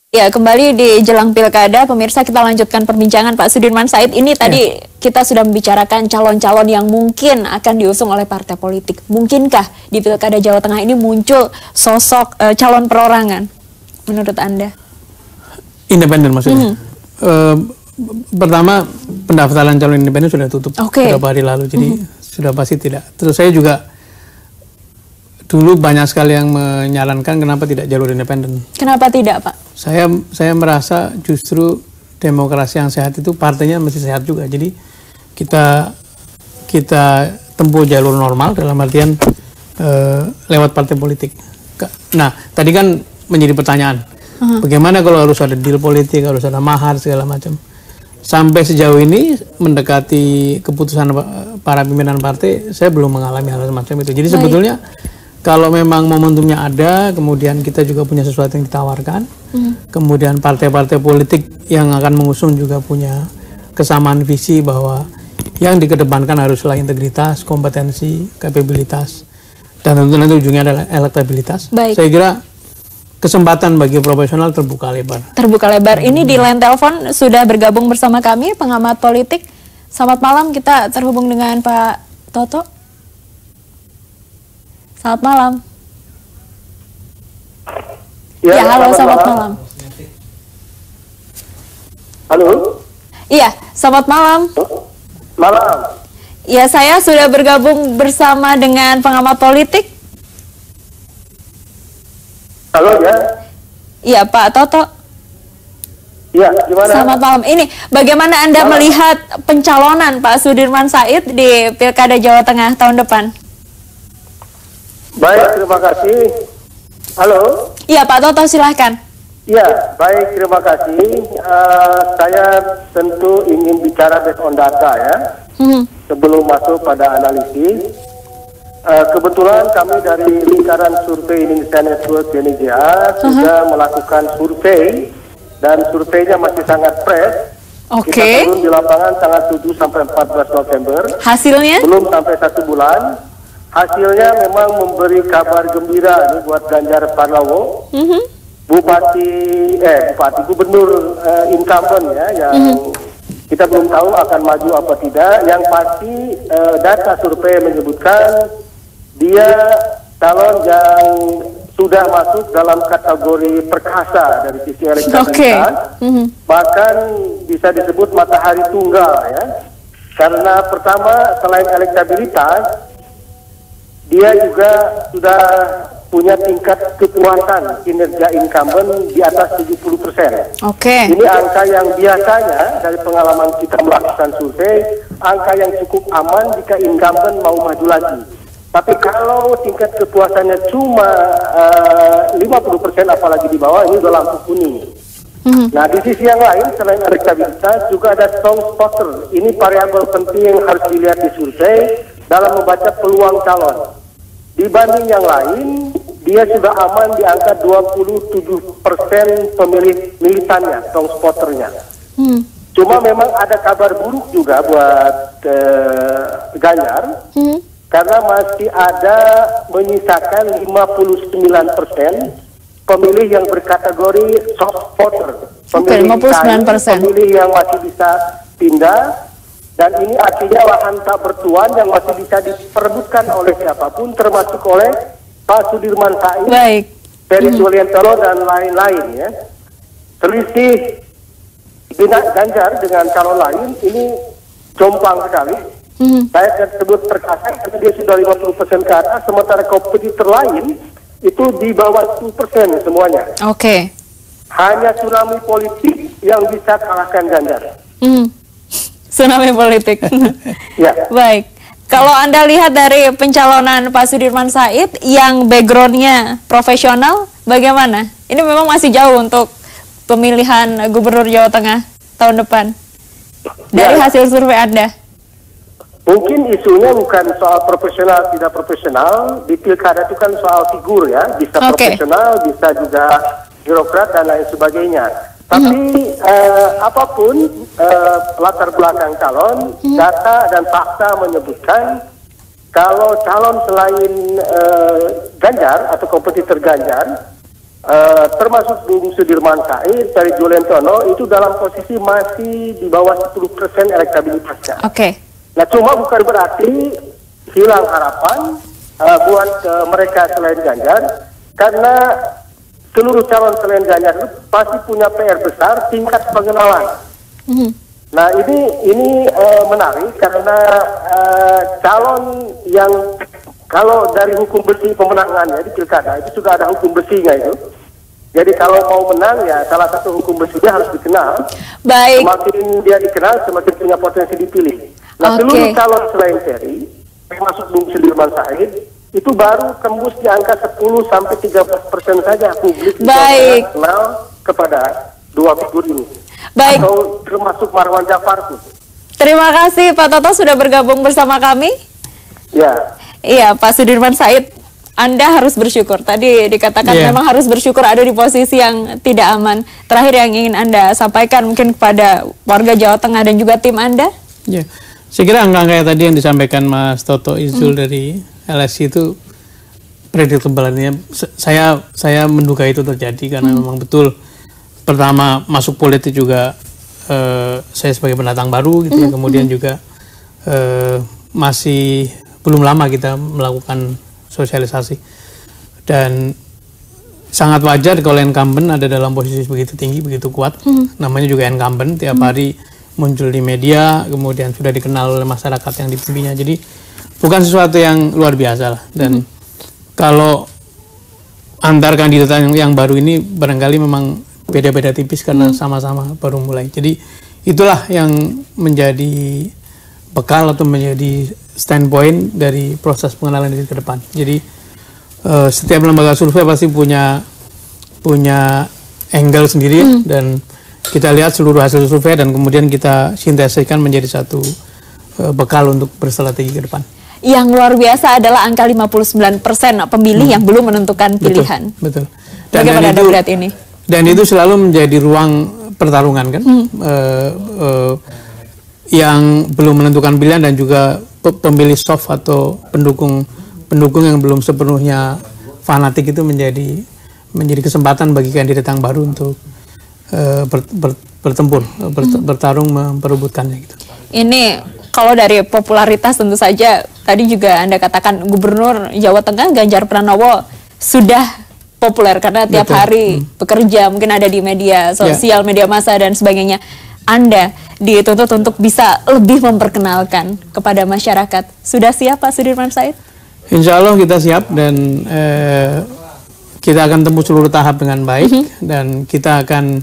Ya, kembali di jelang pilkada, pemirsa, kita lanjutkan perbincangan Pak Sudirman Said. Ini tadi kita sudah membicarakan calon-calon yang mungkin akan diusung oleh partai politik. Mungkinkah di pilkada Jawa Tengah ini muncul sosok calon perorangan, menurut Anda? Independen maksudnya? Pertama, pendaftaran calon independen sudah tutup beberapa hari lalu, jadi sudah pasti tidak. Terus saya juga dulu banyak sekali yang menyarankan kenapa tidak jalur independen. Kenapa tidak, Pak? Saya merasa justru demokrasi yang sehat itu partainya mesti sehat juga. Jadi kita tempuh jalur normal dalam artian lewat partai politik. Nah, tadi kan menjadi pertanyaan, bagaimana kalau harus ada deal politik, harus ada mahar segala macam. Sampai sejauh ini mendekati keputusan para pimpinan partai, saya belum mengalami hal semacam itu. Jadi sebetulnya kalau memang momentumnya ada, kemudian kita juga punya sesuatu yang ditawarkan, kemudian partai-partai politik yang akan mengusung juga punya kesamaan visi bahwa yang dikedepankan haruslah integritas, kompetensi, kapabilitas, dan tentu nanti ujungnya adalah elektabilitas. Saya kira kesempatan bagi profesional terbuka lebar. Terbuka lebar. Ini di line telepon sudah bergabung bersama kami pengamat politik. Selamat malam, kita terhubung dengan Pak Toto. Selamat malam. Ya, halo, selamat malam. Halo. Iya, selamat malam. Malam. Ya, saya sudah bergabung bersama dengan pengamat politik. Halo ya. Iya, Pak Toto. Iya, gimana? Selamat malam. Ini bagaimana Anda melihat pencalonan Pak Sudirman Said di Pilkada Jawa Tengah tahun depan? Baik, terima kasih. Halo? Iya, Pak Toto, silahkan. Iya, baik, terima kasih. Saya tentu ingin bicara based on data ya, sebelum masuk pada analisis. Kebetulan kami dari lingkaran survei Indonesia Network (NIJA) sudah melakukan survei, dan surveinya masih sangat fresh. Kita turun di lapangan tanggal 7 sampai 14 November. Hasilnya? Belum sampai 1 bulan. Hasilnya memang memberi kabar gembira nih buat Ganjar Pranowo, gubernur incumbent ya, yang kita belum tahu akan maju apa tidak. Yang pasti data survei menyebutkan dia calon yang sudah masuk dalam kategori perkasa dari sisi elektabilitas, bahkan bisa disebut matahari tunggal ya. Karena pertama, selain elektabilitas, dia juga sudah punya tingkat kepuasan kinerja incumbent di atas 70%. Ini angka yang biasanya dari pengalaman kita melakukan survei, angka yang cukup aman jika incumbent mau maju lagi. Tapi kalau tingkat kepuasannya cuma 50%, apalagi di bawah, ini udah lampu kuning. Nah, di sisi yang lain, selain elektabilitas, juga ada strong spotter. Ini variabel penting yang harus dilihat di survei dalam membaca peluang calon. Dibanding yang lain, dia sudah aman di angka 27% pemilih militannya, strong spotternya. Cuma memang ada kabar buruk juga buat Ganjar, karena masih ada menyisakan 59% pemilih yang berkategori soft voter, pemilih yang masih bisa pindah. Dan ini artinya lahan tak bertuan yang masih bisa diperebutkan oleh siapapun, termasuk oleh Pak Sudirman Said, Ferry Juliantono, dan lain-lain ya. Selisih Ganjar dengan calon lain ini jomplang sekali. Saya akan sebut perkasa karena dia sudah 50% ke atas, sementara kompetitor lain itu di bawah 10% semuanya. Hanya tsunami politik yang bisa kalahkan Ganjar. Tsunami politik. Baik. Kalau Anda lihat dari pencalonan Pak Sudirman Said yang backgroundnya profesional, bagaimana? Ini memang masih jauh untuk pemilihan Gubernur Jawa Tengah tahun depan. Dari hasil survei Anda. Mungkin isunya bukan soal profesional tidak profesional. Di pilkada itu kan soal figur ya. Bisa profesional, bisa juga birokrat dan lain sebagainya. Tapi apapun latar belakang calon, data dan fakta menyebutkan kalau calon selain Ganjar atau kompetitor Ganjar termasuk Bung Sudirman Said, Ferry Juliantono itu dalam posisi masih di bawah 10% elektabilitasnya. Nah, cuma bukan berarti hilang harapan buat mereka selain Ganjar, karena seluruh calon selain Ganjar itu pasti punya PR besar tingkat pengenalan. Nah, ini menarik karena calon yang kalau dari hukum besi pemenangannya di pilkada itu sudah ada hukum besinya itu. Jadi kalau mau menang ya salah satu hukum besinya harus dikenal. Baik. Semakin dia dikenal semakin punya potensi dipilih. Nah, seluruh calon selain Ferry, termasuk Bung Sudirman Said, itu baru tembus di angka 10-13% saja publik kenal kepada dua figur ini. Baik. Atau termasuk Marwan Jafar pun. Terima kasih Pak Toto sudah bergabung bersama kami. Ya. Iya, Pak Sudirman Said, Anda harus bersyukur. Tadi dikatakan memang harus bersyukur ada di posisi yang tidak aman. Terakhir yang ingin Anda sampaikan mungkin kepada warga Jawa Tengah dan juga tim Anda? Ya, saya kira angka-angka tadi yang disampaikan Mas Toto Izul dari LSI itu predictable. Saya menduga itu terjadi karena memang betul. Pertama, masuk politik juga saya sebagai pendatang baru gitu ya. Kemudian juga masih belum lama kita melakukan sosialisasi, dan sangat wajar kalau incumbent ada dalam posisi begitu tinggi, begitu kuat. Namanya juga incumbent, tiap hari muncul di media, kemudian sudah dikenal oleh masyarakat yang dipimpinnya. Jadi bukan sesuatu yang luar biasa lah. Dan kalau antar kandidat yang baru ini barangkali memang beda-beda tipis karena sama-sama baru mulai. Jadi itulah yang menjadi bekal atau menjadi standpoint dari proses pengenalan diri ke depan. Jadi setiap lembaga survei pasti punya angle sendiri, dan kita lihat seluruh hasil survei dan kemudian kita sintesiskan menjadi satu bekal untuk berstrategi ke depan. Yang luar biasa adalah angka 59% pemilih yang belum menentukan pilihan. Betul. Bagaimana Anda melihat ini? Dan itu selalu menjadi ruang pertarungan kan, yang belum menentukan pilihan dan juga pemilih soft atau pendukung yang belum sepenuhnya fanatik itu menjadi kesempatan bagi kandidat yang baru untuk bertarung memperebutkannya gitu. Ini kalau dari popularitas tentu saja tadi juga Anda katakan Gubernur Jawa Tengah Ganjar Pranowo sudah populer karena tiap hari bekerja, mungkin ada di media sosial, media massa dan sebagainya. Anda dituntut untuk bisa lebih memperkenalkan kepada masyarakat. Sudah siap Pak Sudirman Said? Insya Allah kita siap, dan kita akan tempuh seluruh tahap dengan baik, dan kita akan,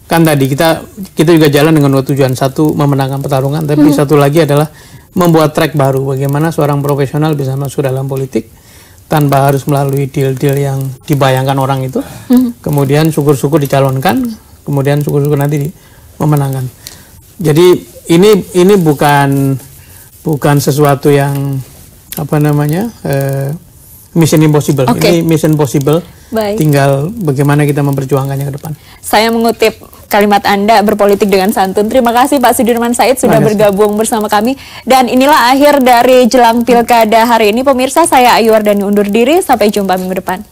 kan tadi kita juga jalan dengan dua tujuan. Satu, memenangkan pertarungan, tapi satu lagi adalah membuat track baru, bagaimana seorang profesional bisa masuk dalam politik tanpa harus melalui deal-deal yang dibayangkan orang itu, kemudian syukur-syukur dicalonkan, kemudian syukur-syukur nanti memenangkan. Jadi ini bukan sesuatu yang mission impossible. Ini mission possible. Baik. Tinggal bagaimana kita memperjuangkannya ke depan. Saya mengutip kalimat Anda, berpolitik dengan santun. Terima kasih Pak Sudirman Said sudah bergabung bersama kami. Dan inilah akhir dari Jelang Pilkada hari ini. Pemirsa, saya Ayu Wardani undur diri. Sampai jumpa minggu depan.